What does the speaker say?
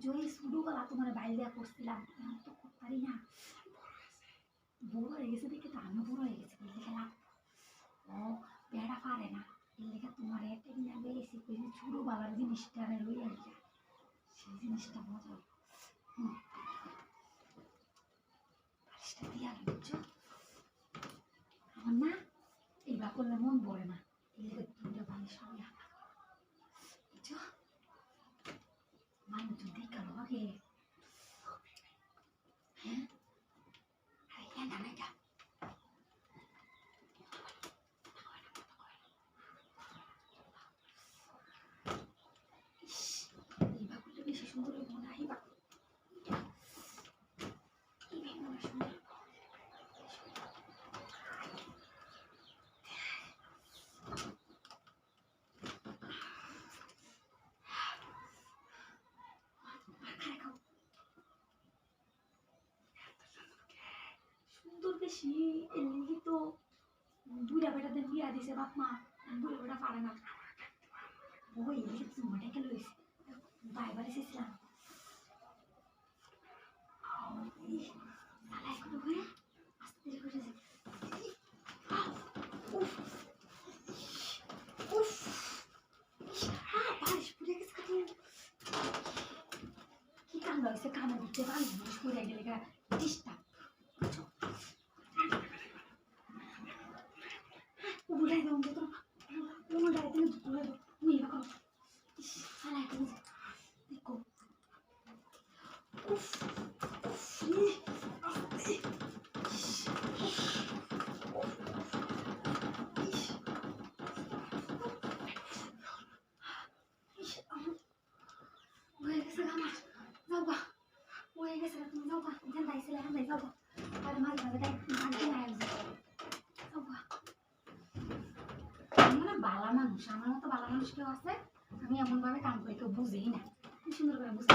জয় ছোটবেলা তোমার বাইল দেওয়া করছিলাম তো করতে পারি না বড় হয়ে গেছে দেখে তো আমিও বড় হয়ে গেছে দেখে লাভ ও বেড়া পারে না এর লেগে তোমার একটা দিন আগে এসে ছোটবেলার জিনিসটা রই আর কি সেই জিনিসটা মজা বালিশটা দিয়ে আলো বুঝছো আমার না এইবার করলে মন পড়ে না এর লেগে দুটো বালিশ সবাই আলাদা বুঝছো মানুষ দেখা আগে হ্যাঁ আরে কেন না এটা এইবার করলে বেশি সুন্দর হইব না এইবার বেশি এমনি তো দুইটা বেটাদের বিয়া দিছে বাপ মা দুইটা বেটা পারে না ওই চুমাটা গেল বাইবার এসেছিলাম আস্তে করে বারিশ পুড়ে গেছে কি কাম লাগছে কামে দিতে পারি বারিশ পুড়ে গেলে ডিস্টার্ব উল্টাই দাও তো উল্টাই দিলে উল্টাই দাও তুমি এবার করো সারা একটা দেখো উফ হয়ে গেছে আমার যাও গা হয়ে গেছে তুমি যাও গা যেন দাইছিলে এখন যাও গা আর মাঝে মাঝে তাই মাঝে না যাও গা বালা মানুষ আমার মতো বালা মানুষ কেউ আছে আমি এমন ভাবে কাম করি কেউ বুঝেই না কি সুন্দর করে বুঝতে